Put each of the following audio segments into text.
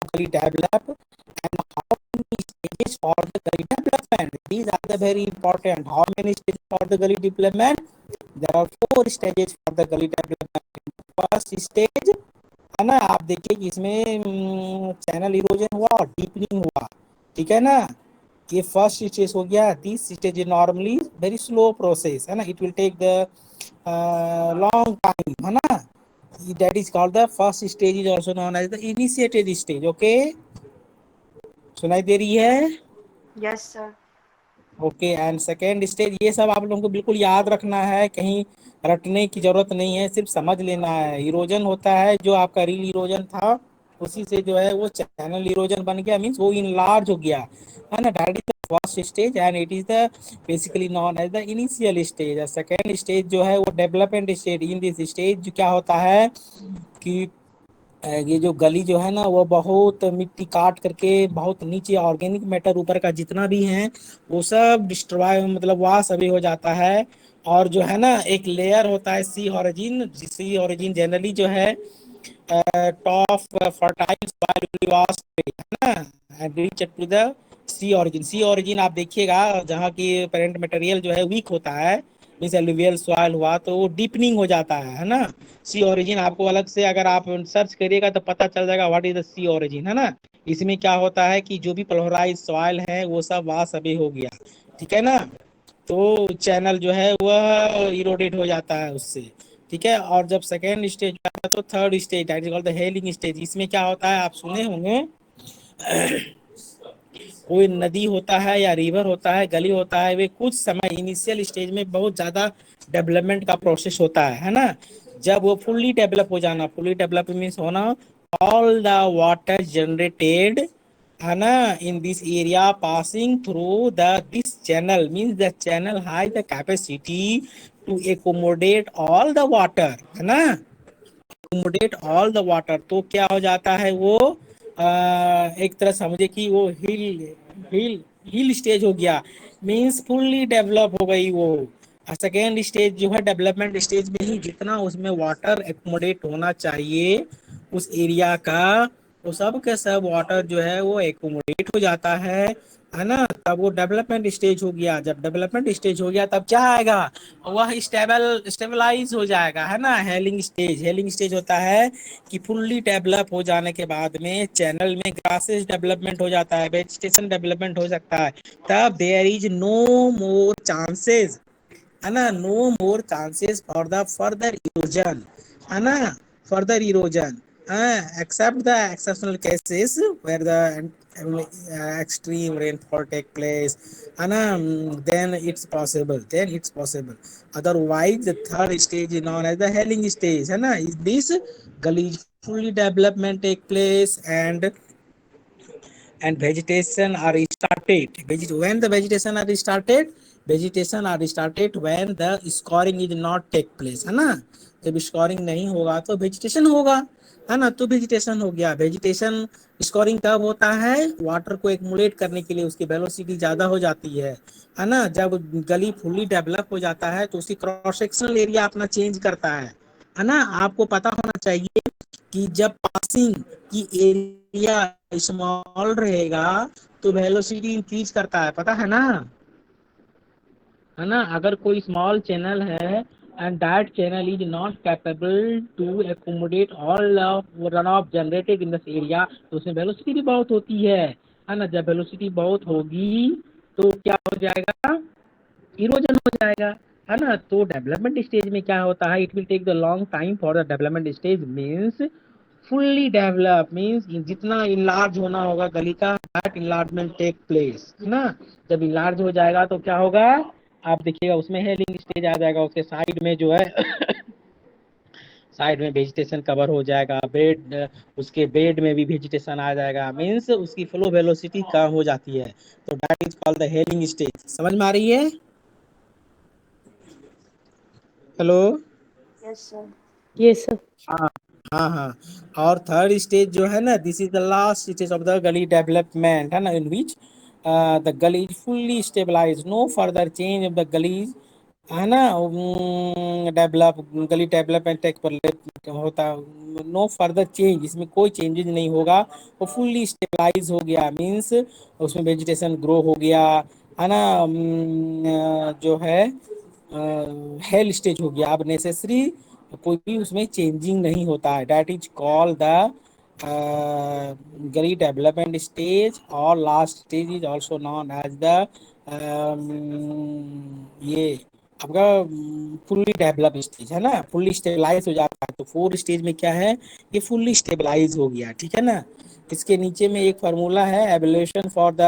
gully develop and how many stages for the gully development. These are the very important. How many stages for the gully development? There are 4 stages for the gully development. First stage है ना, आप देखिए कि इसमें channel erosion हुआ और deepening हुआ, ठीक है ना। ये फर्स्ट स्टेज हो गया। This stage is normally very slow process, है ना, it will take the long time, है ना। That is called the first stage, is also known as the initiated stage. Okay, सुनाई दे रही है? Yes, sir. Okay, and second stage, ये सब आप लोगों को बिल्कुल याद रखना है, कहीं रटने की जरूरत नहीं है, सिर्फ समझ लेना है। इरोजन होता है जो आपका रील इरोजन था, उसी से जो है वो चैनल इरोजन बन गया, मीन्स वो इनलार्ज हो गया, है ना। That is the first stage and it is the basically known as the initial stage. Second stage जो है वो development stage. In this stage क्या होता है कि ये जो गली जो है ना, वो बहुत मिट्टी काट करके बहुत नीचे ऑर्गेनिक मैटर ऊपर का जितना भी है वो सब डिस्ट्रॉय, मतलब वॉश अवे हो जाता है। और जो है ना, एक लेयर होता है C horizon. C horizon generally जो है टॉप फर्टाइल सॉइल वाश, है ना, and reach to the C horizon. C horizon आप देखिएगा जहाँ की पेरेंट मटेरियल जो है वीक होता है, मीन्स एलुवियल सॉइल हुआ, तो वो डीपनिंग हो जाता है ना। सी ओरिजिन आपको अलग से अगर आप सर्च करिएगा तो पता चल जाएगा what is the C horizon, है ना। इसमें क्या होता है कि जो भी पोलराइज सॉइल है वो सब वहां सभी हो गया, ठीक है ना। तो चैनल जो है वह इरोडेट हो जाता है उससे, ठीक है। और जब सेकेंड स्टेज आता है तो third stage, that is called the hailing stage. इसमें क्या होता है, आप सुने होंगे, कोई नदी होता है या रिवर होता है, गली होता है, वे कुछ समय इनिशियल स्टेज में बहुत ज्यादा डेवलपमेंट का प्रोसेस होता है ना। जब वो फुल्ली डेवलप हो जाना, फुल्ली डेवलप मीन्स होना, ऑल द वाटर जनरेटेड, है ना, in this area passing through the this channel, means the channel has the capacity to accommodate all the water, है ना, एकोमोडेट ऑल द वाटर। तो क्या हो जाता है वो एक तरह समझे कि वो हिल हिल स्टेज हो गया, मींस फुल्ली डेवलप हो गई वो। सेकेंड स्टेज जो है डेवलपमेंट स्टेज में ही जितना उसमें वाटर एकोमोडेट होना चाहिए उस एरिया का, वो सब के सब वाटर जो है वो एकोमोडेट हो जाता है ना। तब वो डेवलपमेंट स्टेज हो गया। जब डेवलपमेंट स्टेज हो गया तब क्या आएगा, वह स्टेबलाइज हो जाएगा, है ना। हेलिंग स्टेज, हेलिंग स्टेज होता है कि फुल्ली डेवलप हो जाने के बाद में चैनल में ग्रासेस डेवलपमेंट हो जाता है, वेजिटेशन डेवलपमेंट हो सकता है। तब there is no more chances, है ना, no more chances for the further erosion, है ना, further erosion, except the exceptional cases where the extreme rainfall take place, and then it's possible, then it's possible. Otherwise the third stage is known as the helling stage, है ना। is this gully fully development take place and vegetation are started. When the vegetation are started, vegetation are started when the scoring is not take place, है ना। जब scoring नहीं होगा तो vegetation होगा, है ना। तो वेजिटेशन हो गया। वेजिटेशन स्कोरिंग कब होता है, वाटर को एक्मुलेट करने के लिए उसकी वेलोसिटी ज्यादा हो जाती है ना। जब गली फुल्ली डेवलप हो जाता है तो उसकी क्रॉस सेक्शनल एरिया अपना चेंज करता है ना। आपको पता होना चाहिए कि जब पासिंग की एरिया स्मॉल रहेगा तो वेलोसिटी इंक्रीज करता है, पता है ना। अगर कोई स्मॉल चैनल है and that channel is not capable to accommodate all run off generated in this area, तो उसमें वेलोसिटी भी बहुत होती है ना। जब वेलोसिटी बहुत होगी तो क्या हो जाएगा, इरोजन हो जाएगा, है ना। तो डेवलपमेंट स्टेज में क्या होता है, it will take the long time for the development stage, means fully develop means जितना इनलार्ज होना होगा गली का, दैट इनलार्जमेंट टेक प्लेस, है ना। जब इनलार्ज हो जाएगा तो क्या होगा, आप देखिएगा उसमें हेलिंग स्टेज आ जाएगा, उसके साइड में जो है साइड में वेजिटेशन कवर हो जाएगा, बेड, उसके बेड में भी वेजिटेशन आ जाएगा, मीन्स उसकी फ्लो वेलोसिटी कम हो जाती है। तो that is called the hailing stage. समझ में आ रही है? Hello. Yes, sir. Yes, sir. हाँ हाँ हाँ। और थर्ड स्टेज जो है ना, this is the last stage of the gully development, है ना, in which the gully is fully stabilize, no further change of the gully है ना, डेवलप, गली डेवलपमेंट टेक पर होता, नो फर्दर चेंज, इसमें कोई चेंजेस नहीं होगा, वो फुल्ली स्टेबलाइज हो गया, मीन्स उसमें वेजिटेशन ग्रो हो गया, है ना, जो है हेल स्टेज हो गया, अब नेसेसरी कोई भी उसमें चेंजिंग नहीं होता है, that is call the gully development stage, और last stage is also known as the ये आपका फुल्ली डेवलप स्टेज, है ना, फुल्ली स्टेबलाइज हो जाता है, तो 4 स्टेज में क्या है, ये फुल्ली स्टेबलाइज हो गया, ठीक है ना। इसके नीचे में एक फार्मूला है, evolution for the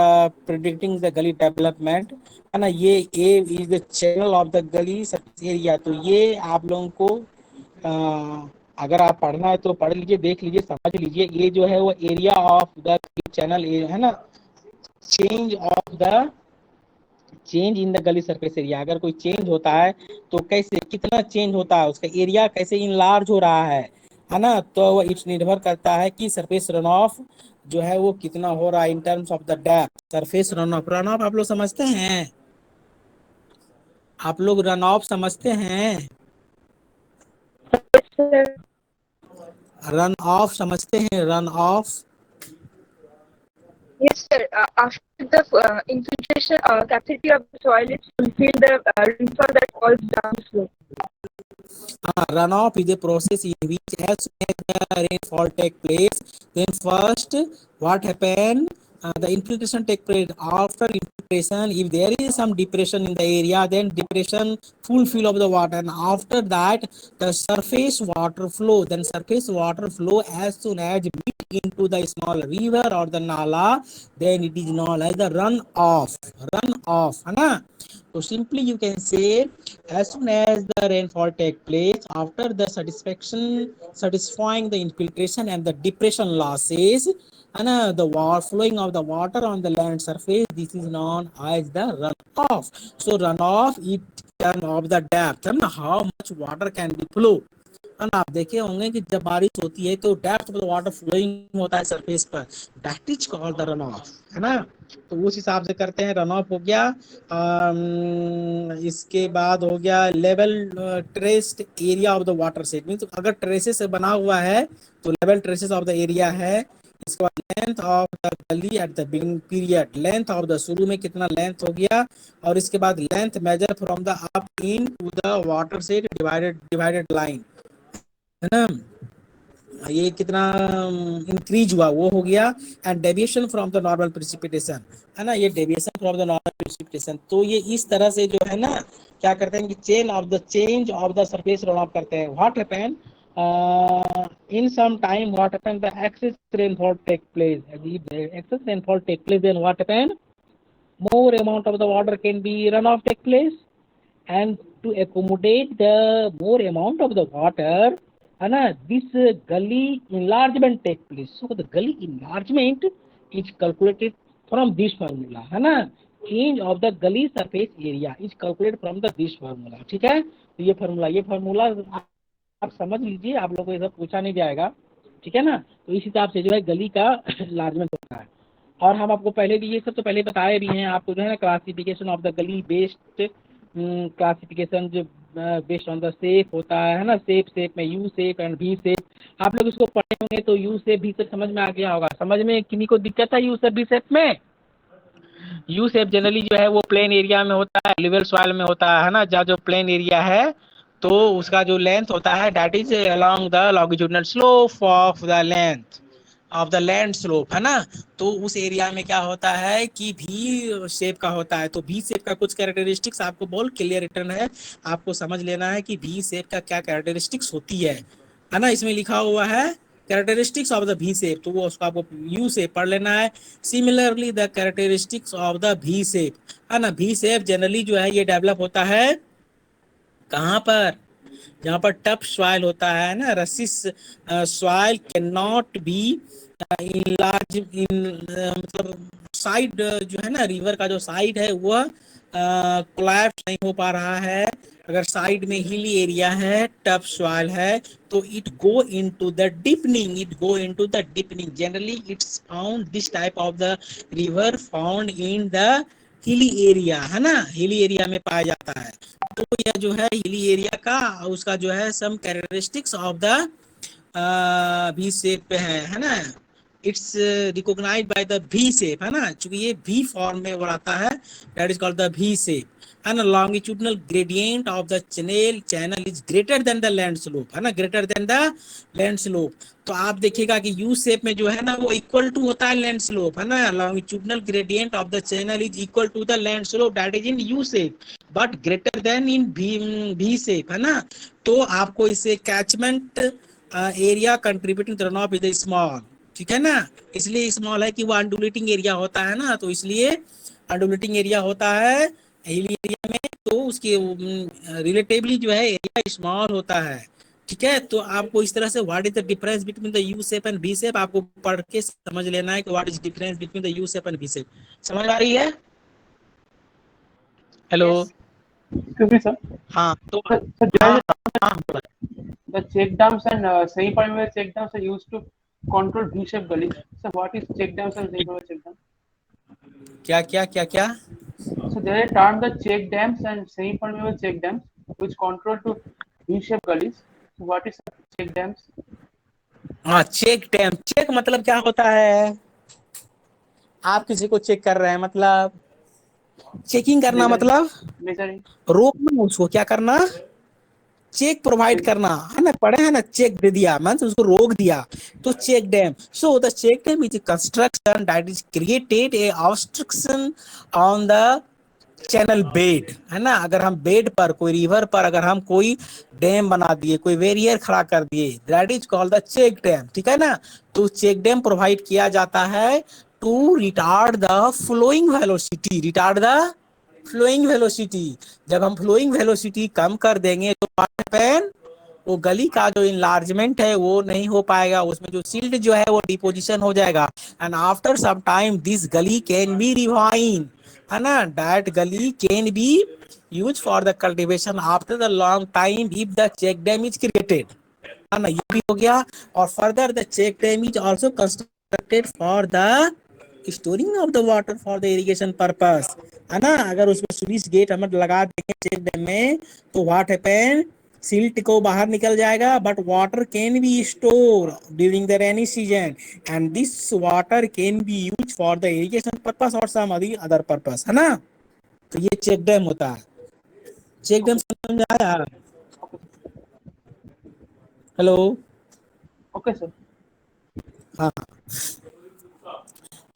predicting the gully development, है ना, ये A is the channel of the gully area, तो ये आप लोगों को अगर आप पढ़ना है तो पढ़ लीजिए, देख लीजिए, समझ लीजिए, ये जो है वो एरिया ऑफ द चैनल, है ना, change of the change in the गली सरफेस एरिया, अगर कोई चेंज होता है तो कैसे, कितना चेंज होता है, उसका एरिया कैसे इनलार्ज हो रहा है ना, तो वो इट्स निर्भर करता है कि सरफेस रन ऑफ जो है वो कितना हो रहा है in terms of the depth, surface run of, run of आप लोग समझते हैं, आप लोग रन ऑफ समझते हैं, Sir. रन ऑफ समझते हैं, run of, Yes, sir. After the infiltration capacity of the soil is fulfilled, the rainfall that falls down slope. runoff is a process in which as soon as the rainfall take place, then first what happen, the infiltration take place, after infiltration if there is some depression in the area, then depression full fill of the water, and after that the surface water flow, then surface water flow as soon as meet into the small river or the nala, then it is known as the run off, run off, है ना, so simply you can say as soon as the rainfall take place, after the satisfying the infiltration and the depression losses, and the flowing of the water on the land surface, this is known as the runoff. So runoff it can of the depth, and how much water can be flow, है ना, आप देखे होंगे कि जब बारिश होती है तो depth of the water flowing होता है सरफेस पर, that is called the run off, है ना, तो उस हिसाब से करते हैं, रन ऑफ हो गया। इसके बाद हो गया level traced area of the watershed, mean अगर ट्रेसेस से बना हुआ है तो level traces of the area है। इसके बाद length of the gully at the beginning period, length of the शुरू में कितना लेंथ हो गया, और इसके बाद length measure from the up in to the watershed divided divided line, है ना, ये कितना इंक्रीज हुआ वो हो गया, and deviation from the normal precipitation, है ना, ये deviation from the normal precipitation, तो ये इस तरह से जो है ना क्या करते हैं कि change of the surface run of करते हैं। What happen in some time, what happened, the excess rainfall take place, excess rainfall take place, then what happened, more amount of the water can be run off take place, and to accommodate the more amount of the water, है ना, this gully enlargement take place, so the gully enlargement is calculated from this formula, है ना, change of the gully surface area is calculated from the this formula, ठीक है, तो ये formula आप समझ लीजिए, आप लोगों को ये सब पूछा नहीं जाएगा, ठीक है ना, तो इस हिसाब से जो है गली का लार्जमेंट होता है। और हम आपको पहले भी ये सब तो पहले बताए भी हैं आपको, जो है ना, क्लासिफिकेशन ऑफ द गली बेस्ड, क्लासिफिकेशन जो बेस्ड ऑन द शेप होता है ना, शेप में U shape and V shape, आप लोग इसको पढ़े होंगे तो यू शेप भी शेप समझ में आ गया होगा, समझ में किन्हीं को दिक्कत है यू शेप भी शेप में? यू शेप जनरली जो है वो प्लेन एरिया में होता है, लिवर सॉइल में होता है ना, जहाँ जो प्लेन एरिया है तो उसका जो लेंथ होता है that is along the longitudinal slope of the length of the land slope, है ना, तो उस एरिया में क्या होता है कि भी शेप का होता है, तो भी शेप का कुछ कैरेक्टरिस्टिक्स आपको बहुत क्लियर रिटर्न है, आपको समझ लेना है कि भी शेप का क्या कैरेक्टरिस्टिक्स होती है ना, इसमें लिखा हुआ है कैरेक्टरिस्टिक्स ऑफ द भी शेप, तो वो उसको आपको यू से पढ़ लेना है। Similarly the characteristics of the भी शेप, है ना, भी शेप जनरली जो है ये डेवलप होता है कहाँ पर, जहाँ पर टफ सॉइल होता है ना, रसिस soil can not be enlarge in, मतलब साइड जो है ना रिवर का जो साइड है वह कोलैप्स नहीं हो पा रहा है, अगर साइड में हिली एरिया है टफ सॉइल है तो it go into the deepening, generally it's found this type of the river found in the hilly area, है ना, हिली एरिया में पाया जाता है। तो यह जो है हिली एरिया का, उसका जो है some characteristics of the V shape है ना, it's recognize by the V shape, है ना, चूंकि ये वी फॉर्म में बनाता है, that is called the V shape. And longitudinal gradient of the channel is greater than the land slope, है ना, greater than the land slope. तो आप देखिएगा कि यू शेप में जो है ना वो इक्वल टू होता है लैंड स्लोप, है ना, longitudinal gradient of the channel is equal to the land slope that is in U shape but greater than in V shape, है ना। तो आपको इसे catchment area contributing run off is small, ठीक है ना, इसलिए स्मॉल है कि वो अंडुलेटिंग एरिया होता है ना, तो इसलिए अंडुलेटिंग एरिया होता है हिली एरिया में, तो उसके रिलेटिवली जो है एरिया स्मॉल होता है, ठीक है। तो आपको इस तरह से what is the difference between the U shape and V shape आपको पढ़ के समझ लेना है कि what is difference between the U shape and V shape. समझ आ रही है? Hello. Yes. Excuse me, sir. हाँ तो Sir, हाँ there is हाँ the check dams and semi-permeable check dams are used to control V-shaped gullies. So, what is check dams and semi-permeable check dams? क्या क्या क्या क्या? So, there are termed the check dams and semi-permeable check dams, which control to V-shaped gullies. So, what is check dams? हाँ, check dam, check मतलब क्या होता है? आप किसी को चेक कर रहे हैं, मतलब चेकिंग करना, Measuring, मतलब measuring. रोकना, उसको क्या करना, चेक प्रोवाइड करना, है ना, पढ़े हैं ना, चेक दे दिया मींस उसको रोक दिया, तो check dam. So the check dam is construction that is created a obstruction on the channel bed, है ना, अगर हम बेड पर कोई रिवर पर अगर हम कोई डैम बना दिए, कोई बैरियर खड़ा कर दिए, that is called the check dam, ठीक है ना। तो चेक डैम प्रोवाइड किया जाता है to retard the flowing velocity, retard the flowing velocity. जब हम फ्लोइंग वेलोसिटी कम कर देंगे तो पैन वो गली का जो इनलार्जमेंट है वो नहीं हो पाएगा, उसमें जो सिल्ट जो है वो डिपोजिशन हो जाएगा, and after some time this gully can be ravine, है ना, that gully can be use for the cultivation after the long time if the check dam is created, है ना, ये भी हो गया। और further the check dam is also constructed for the storing of the water for the irrigation purpose, है ना। अगर उसमें स्लूइस गेट हम लगा देंगे चेक डैम में तो व्हाट हैपन, सिल्ट को बाहर निकल जाएगा, but water can be store during the rainy season and this water can be use for the irrigation purpose और सम अदर पर्पस, है ना। तो ये चेक डैम होता है। चेक डैम समझ में आया? हेलो। Okay, sir. हाँ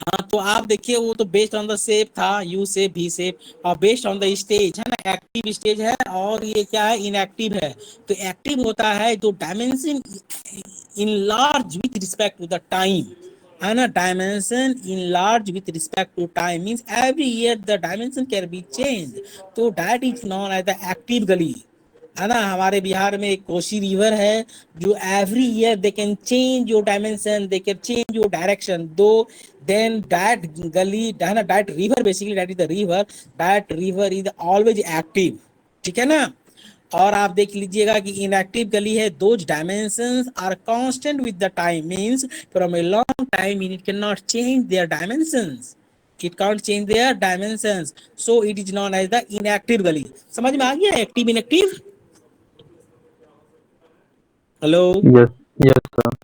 हाँ, तो आप देखिए वो तो बेस्ड ऑन द शेप था, यू शेप, वी शेप, और बेस्ड ऑन द स्टेज, है ना, एक्टिव स्टेज है और ये क्या है, इनएक्टिव है। तो एक्टिव होता है जो dimension enlarge with respect to the time, है ना, dimension enlarge with respect to time means every year the dimension can be change, तो that is known as the active gully, है ना। हमारे बिहार में एक कोसी रिवर है जो every year they can change your dimension, they can change your direction, दो then that गली, है ना, that river basically that is the river, that river is always active, ठीक है ना। और आप देख लीजिएगा कि इनएक्टिव गली है, those dimensions are constant with the time means from a long time it can not change their dimensions, it can't change their dimensions, so it is known as the inactive gully। समझ में आ गया active inactive? Hello. Yes yes sir.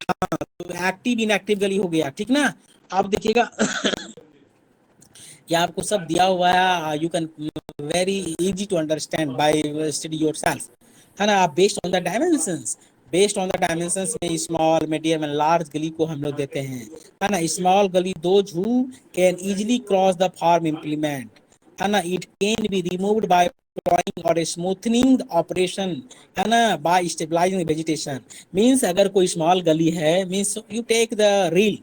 तो active inactive गली हो गया, ठीक ना। आप देखिएगा ये आपको सब दिया हुआ है, you can very easy to understand by study yourself, है ना। आप based on the dimensions, based on the dimensions में small medium and large gully को हम लोग देते हैं, है ना। स्मॉल गली those who can easily cross the form implement, है ना, it can be removed bye drawing और स्मूथनिंग ऑपरेशन, है ना, बाय स्टेबलाइजिंग वेजिटेशन मींस अगर कोई स्मॉल गली है means you take the reed,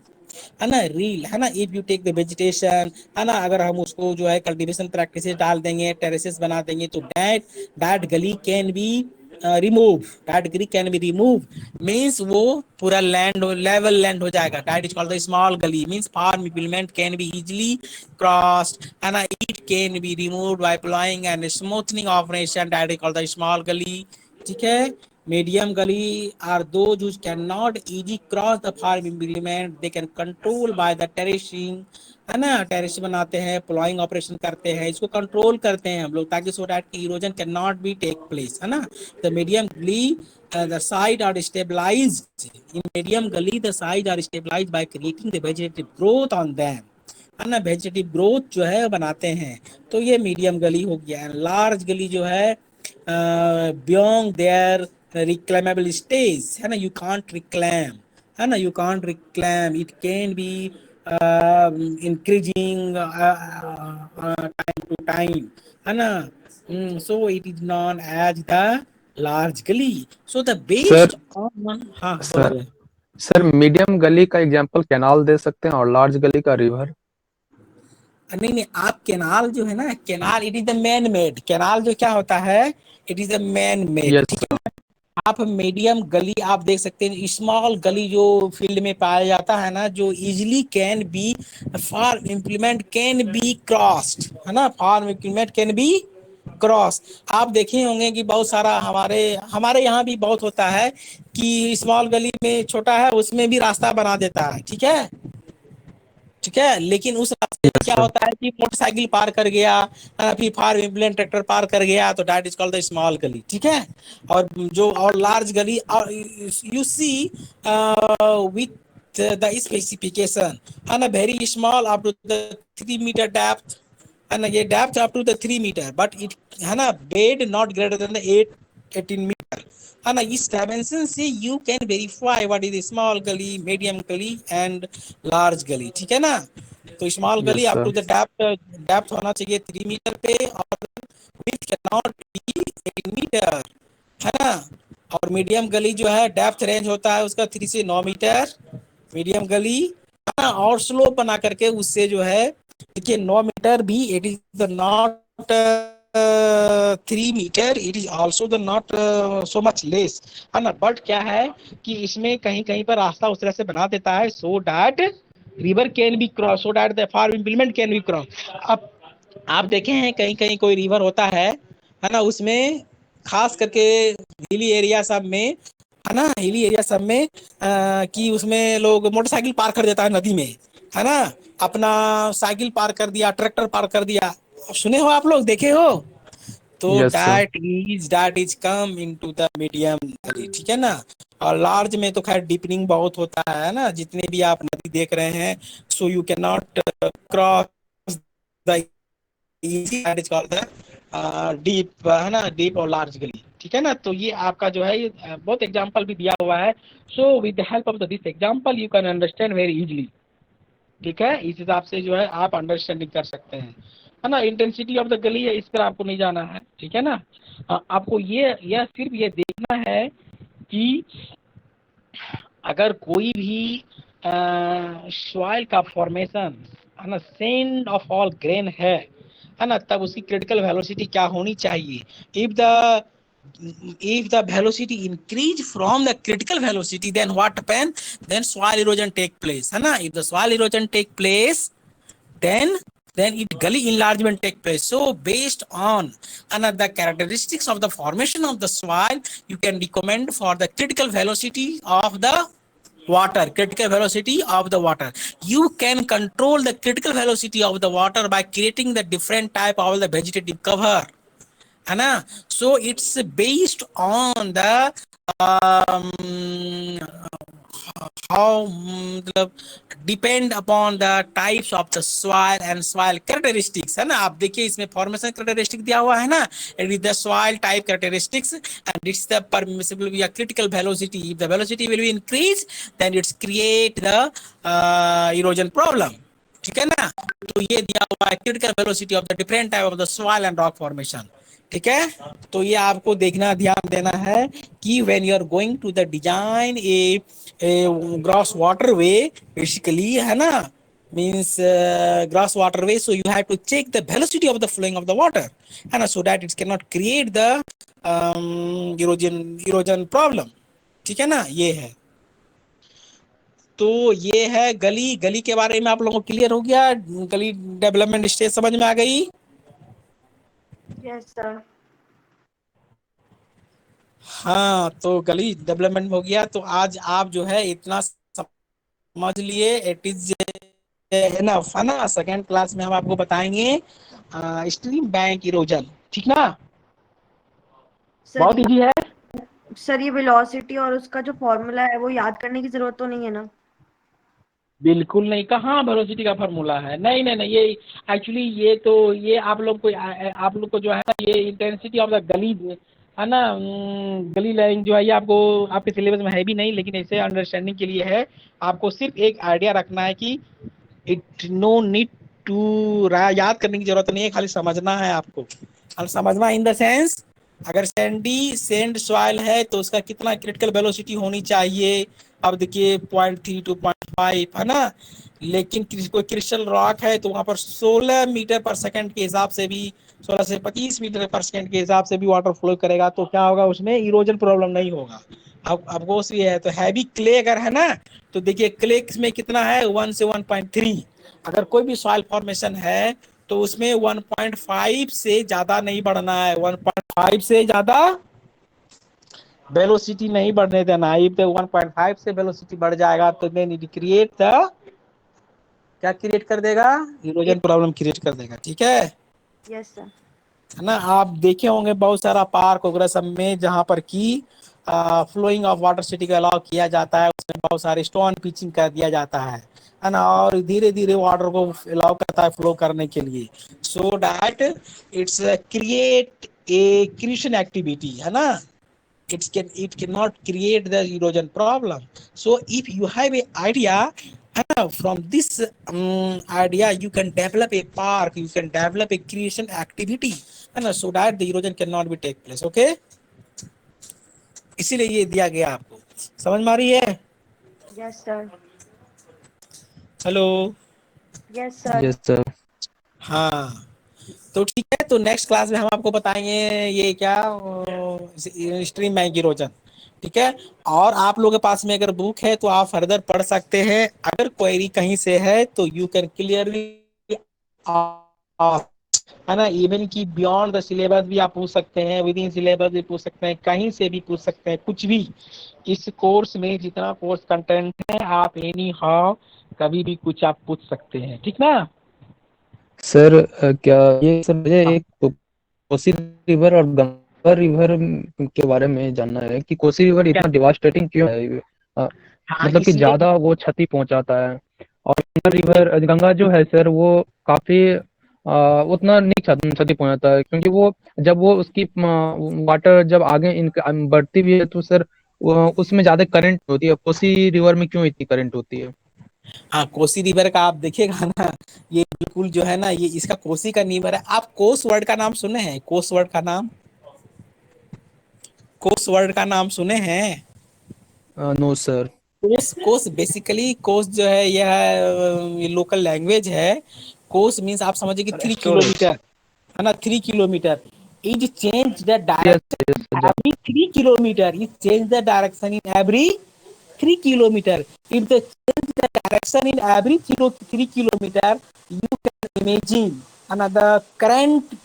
है ना, रील, है ना, if you take the vegetation, है ना, अगर हम उसको जो है कल्टीवेशन प्रैक्टिसेस डाल देंगे, टेरेसेस बना देंगे तो that gully can be remove, that gully can be remove means वो पूरा लैंड लेवल लैंड हो जाएगा, that is called the small gully means farm implement can be easily crossed, है ना, it can be removed by applying and smoothening operation, that is called the small gully, ठीक है। medium gully are those who cannot easy cross the farm implement, they can control by the terracing, है ना, terrace बनाते हैं, ploughing operation करते हैं, इसको control करते हैं हम लोग, ताकि so that erosion can not be take place, है ना। The medium gully the side are stabilized in medium gully, the sides are stabilized by creating the vegetative growth on them, है ना, वेजिटेटिव ग्रोथ जो है बनाते हैं। तो ये मीडियम गली हो गया। लार्ज गली जो है बियॉन्ड देयर रिक्लेमेबल स्टेज, है ना, यू कांट रिक्लेम, है ना, you can't reclaim, it can be increasing time to time, है ना। So it is known as the large gully. So the sir based on, हाँ सर बोलिए। सर मीडियम गली का example canal दे सकते हैं और लार्ज गली का रिवर। नहीं नहीं, आप कैनाल जो है ना, canal it is the man made, canal जो क्या होता है, it is the man made, yes ठीक है सर। ना। आप मीडियम गली आप देख सकते हैं, स्मॉल गली जो फील्ड में पाया जाता है ना, जो easily can be farm implement can be crossed, है ना, farm implement can be cross. आप देखे होंगे कि बहुत सारा हमारे हमारे यहाँ भी बहुत होता है कि स्मॉल गली में छोटा है उसमें भी रास्ता बना देता है, ठीक है, ठीक है, लेकिन उस रास्ते में यस क्या सर। होता है कि मोटरसाइकिल पार कर गया, फिर फार इम्प्लेंट ट्रैक्टर पार कर गया, तो that is called the small gully, ठीक है। और जो और लार्ज गली, और you see with the specification, है ना, very small up to the 3 metre depth, है ना, ये depth up to the 3 metre, but it, है ना, bed not greater than 18 metre, है ना। इस डायमेंशन से you can verify what is small gully, medium gully and large gully, ठीक है ना। तो small gully yes up to sir. The depth होना चाहिए 3 मीटर पे, और width can not be 18 metre, है ना। और मीडियम गली जो है डेप्थ रेंज होता है उसका 3 से 9 मीटर, मीडियम गली, है ना। और स्लोप बना करके उससे जो है, देखिए 9 मीटर भी it is not 3 metre, it is also the not so much less, है ना। बट क्या है कि इसमें कहीं कहीं पर रास्ता उस तरह से बना देता है so that river can be cross, so that the farm implement can be cross. अब आप देखे हैं कहीं कहीं कोई रिवर होता है ना, उसमें खास करके हिली एरिया सब में, है ना, हिली एरिया सब में कि उसमें लोग मोटरसाइकिल पार कर देता है नदी में, है ना, अपना साइकिल पार कर दिया, ट्रैक्टर पार कर दिया, सुने हो आप लोग, देखे हो। तो yes sir. That is come into the medium गली, ठीक है ना। और लार्ज में तो खैर डीपनिंग बहुत होता है ना, जितने भी आप नदी देख रहे हैं, so you can not cross the easy, that is called the deep, है ना, डीप और लार्ज गली, ठीक है ना। तो ये आपका जो है, ये बहुत एग्जांपल भी दिया हुआ है। So with the help of this example you can understand very easily, ठीक है। इस हिसाब से जो है आप अंडरस्टैंडिंग कर सकते हैं, है ना। इंटेंसिटी ऑफ द गली है, इस पर आपको नहीं जाना है, ठीक है ना। आपको ये सिर्फ ये देखना है कि अगर कोई भी सॉइल का फॉर्मेशन, है ना, सेंड ऑफ ऑल ग्रेन है ना, तब उसकी क्रिटिकल वेलोसिटी क्या होनी चाहिए। If the velocity increase from the critical velocity, then what happen, then soil erosion take place, है ना। If the soil erosion take place, then it gully enlargement take place. So based on another characteristics of the formation of the soil, you can recommend for the critical velocity of the water, critical velocity of the water. You can control the critical velocity of the water by creating the different type of the vegetative cover, है ना। So it's based on the how, मतलब depend upon the types of the soil and soil characteristics, है ना। आप देखिए इसमें formation characteristic दिया हुआ है ना, it is the soil type characteristics and it's the permissible या critical velocity, if the velocity will be increase then it's create the erosion problem, ठीक है ना। तो ये दिया हुआ है critical velocity of the different type of the soil and rock formation, ठीक है। तो ये आपको देखना, ध्यान देना है कि when you are going to the design a gross waterway, basically, है ना, means gross waterway, so you have to check the velocity of the flowing of the water, है ना, so that it cannot create the erosion problem, ठीक है ना। ये है, तो ये है गली। गली के बारे में आप लोगों को क्लियर हो गया, गली डेवलपमेंट स्टेज समझ में आ गई। Yes, sir. हाँ, तो गली डेवलपमेंट हो गया, तो आज आप जो है इतना समझ लिए, इट इज एनफ, है ना। सेकेंड क्लास में हम आपको बताएंगे स्ट्रीम बैंक इरोजन, ठीक ना। सर बहुत इजी है। सर ये वेलोसिटी और उसका जो फॉर्मूला है वो याद करने की जरूरत तो नहीं है ना? बिल्कुल नहीं, कहाँ वेलोसिटी का फार्मूला है, नहीं नहीं नहीं, ये एक्चुअली ये आप लोग को जो है ना, ये इंटेंसिटी ऑफ द गली है ना, गली लाइन जो है, ये आपको आपके सिलेबस में है भी नहीं, लेकिन ऐसे अंडरस्टैंडिंग के लिए है। आपको सिर्फ एक आइडिया रखना है कि इट नो नीड टू याद करने की जरूरत नहीं है, खाली समझना है आपको। और समझना इन द सेंस, अगर सेंड सॉइल है तो उसका कितना क्रिटिकल वेलोसिटी होनी चाहिए। अब देखिए 0.3 टू 0.5, है ना। लेकिन कोई क्रिस्टल रॉक है तो वहां पर 16 मीटर पर सेकंड के हिसाब से भी, 16 से 25 मीटर पर सेकंड के हिसाब से भी वाटर फ्लो करेगा, तो क्या होगा, उसमें इरोजन प्रॉब्लम नहीं होगा। अब वो ये है, तो हैवी क्ले अगर है ना, तो देखिए क्ले में कितना है, 1 से 1.3। अगर कोई भी सॉइल फॉर्मेशन है तो उसमें 1.5 से ज्यादा नहीं बढ़ना है, 1.5 से ज्यादा वेलोसिटी नहीं बढ़ने देना है। तो 1.5 से वेलोसिटी बढ़ जाएगा तो देन इट क्रिएट द, क्या क्रिएट कर देगा, इरोजन प्रॉब्लम क्रिएट कर देगा, ठीक है। Yes sir. है ना। आप देखे होंगे बहुत सारा पार्क वगैरह सब में, जहाँ पर की फ्लोइंग ऑफ वाटर सिटी को अलाउ किया जाता है, उसमें बहुत सारे स्टोन पिचिंग कर दिया जाता है ना, और धीरे धीरे वाटर को अलाउ करता है फ्लो करने के लिए, so that it's create a creation activity, है ना। It cannot create the erosion problem. So if you have a idea, from this idea you can develop a park, you can develop a creation activity, so that the erosion cannot be take place. Okay, इसीलिए ये दिया गया आपको, समझ में आ रही है। Yes sir. Hello. Yes sir. Yes sir. हाँ, तो ठीक है, तो नेक्स्ट क्लास में हम आपको बताएंगे ये क्या, स्ट्रीम बैंक इरोजन, ठीक है। और आप लोगों के पास में अगर बुक है तो आप फर्दर पढ़ सकते हैं, अगर क्वेरी कहीं से है तो यू कैन क्लियरली, है ना, इवन की बियॉन्ड द सिलेबस भी आप पूछ सकते हैं, विद इन सिलेबस भी पूछ सकते हैं, कहीं से भी पूछ सकते हैं, कुछ भी। इस कोर्स में जितना कोर्स कंटेंट है, आप एनी हाउ कभी भी कुछ आप पूछ सकते हैं, ठीक ना। सर क्या ये सर मुझे एक कोसी रिवर और गंगा रिवर के बारे में जानना है कि कोसी रिवर क्या, इतना डिवास्टेटिंग क्यों है। हाँ, मतलब कि इसलिए ज्यादा वो क्षति पहुंचाता है, और गंगा रिवर गंगा जो है सर वो काफी उतना नहीं क्षति पहुंचाता है, क्योंकि वो जब वो उसकी वाटर जब आगे बढ़ती भी है तो सर उसमें ज्यादा करंट होती है। कोसी रिवर में क्यों इतनी करंट होती है? हाँ, कोसी रिवर का आप देखिएगा ना, ये बिल्कुल जो है ना, ये इसका कोसी का रिवर है। आप कोस वर्ड का नाम सुने हैं, कोस वर्ड का नाम, कोस वर्ड का नाम सुने हैं। No sir. कोस कोस बेसिकली, कोस जो है यह लोकल लैंग्वेज है। कोस मीन्स आप समझिए कि 3 किलोमीटर, है ना, 3 kilometre. Is change the yes direction yes every 3 kilometer, is change the direction in every 3 kilometer. If they change the direction in every 3 kilometer, you can imagine another current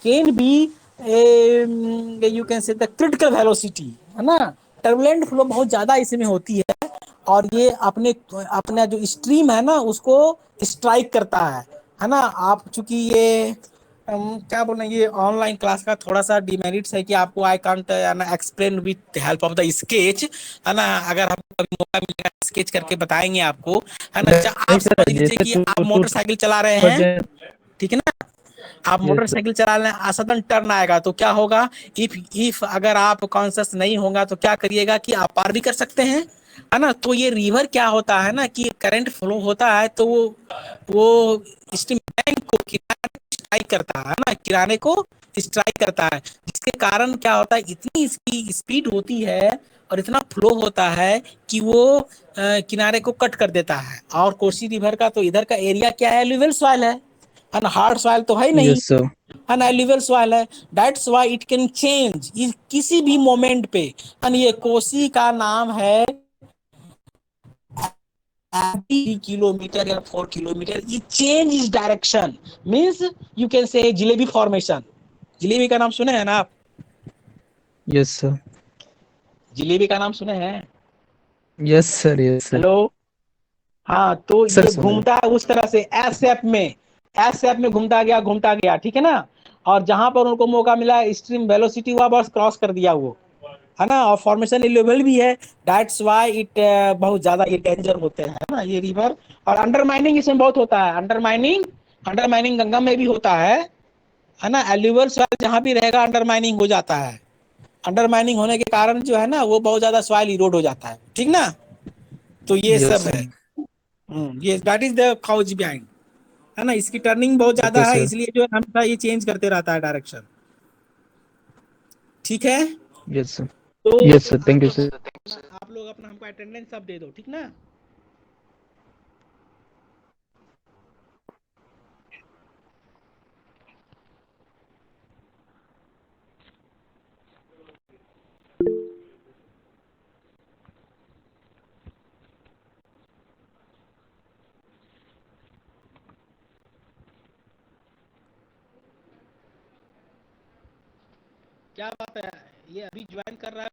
can be you can say the critical velocity, है ना। Turbulent flow बहुत ज्यादा इसमें होती है, और ये अपने अपना जो स्ट्रीम है ना उसको स्ट्राइक करता है ना। आप चूंकि ये क्या बोल रहे हैं, ये ऑनलाइन क्लास का थोड़ा सा डिमेरिट्स है कि आपको I can't explain with help of the sketch, है ना। अगर हमको कभी मौका मिलेगा स्केच करके बताएंगे आपको, है ना। नहीं आप समझ सर, लीजिए जैसे कि टू आप टू मोटरसाइकिल चला रहे हैं, ठीक है ना। आप यस मोटरसाइकिल चला रहे हैं, सडन टर्न आएगा तो क्या होगा, इफ अगर आप कॉन्शियस नहीं होगा तो क्या करिएगा कि आप पार भी कर सकते हैं, है ना। तो ये रिवर क्या होता है ना, कि करंट फ्लो होता है, तो वो स्टीम टैंक को किनारे स्ट्राइक करता है ना, किनारे को स्ट्राइक करता है, जिसके कारण क्या होता है, इतनी इसकी स्पीड होती है और इतना फ्लो होता है कि वो किनारे को कट कर देता है। और कोसी रिवर का तो इधर का एरिया क्या है, एलुवियल सॉइल है, and हार्ड सॉइल तो है ही नहीं, yes sir. and alluvial soil है। That's why it can change किसी भी मोमेंट पे। and ये कोसी का नाम है 3 किलोमीटर या 4 किलोमीटर, ये change is direction, means you can say jalebi formation. Jalebi का नाम सुने हैं ना आप। Yes sir. जिलेबी का नाम सुने हैं? Yes sir, yes sir. Hello. हाँ, तो सर ये सुना है। घूमता है उस तरह से, एस शेप में घूमता गया, ठीक है ना। और जहां पर उनको मौका मिला, स्ट्रीम वेलोसिटी हुआ, बस क्रॉस कर दिया वो, है ना। और फॉर्मेशन लेवल भी है, दैट्स वाई इट बहुत ज्यादा ये डेंजर होते हैं, है ना, ये रिवर। और अंडरमाइनिंग इसमें बहुत होता है, अंडरमाइनिंग, अंडरमाइनिंग गंगा में भी होता है ना। एल्यूवल सॉइल जहां भी रहेगा अंडरमाइनिंग हो जाता है। अंडरमाइनिंग होने के कारण जो है ना, वो बहुत ज्यादा सॉइल इरोड हो जाता है, ठीक ना। तो ये यस सब है। सर। ये that is the cause behind, है ना। इसकी टर्निंग बहुत ओके ज्यादा है, सर। इसलिए जो है हमेशा ये चेंज करते रहता है डायरेक्शन, ठीक है। Yes sir. तो yes sir, thank you sir. आप लोग अपना हमको अटेंडेंस सब दे दो, ठीक ना। क्या बात है, ये अभी ज्वाइन कर रहा है।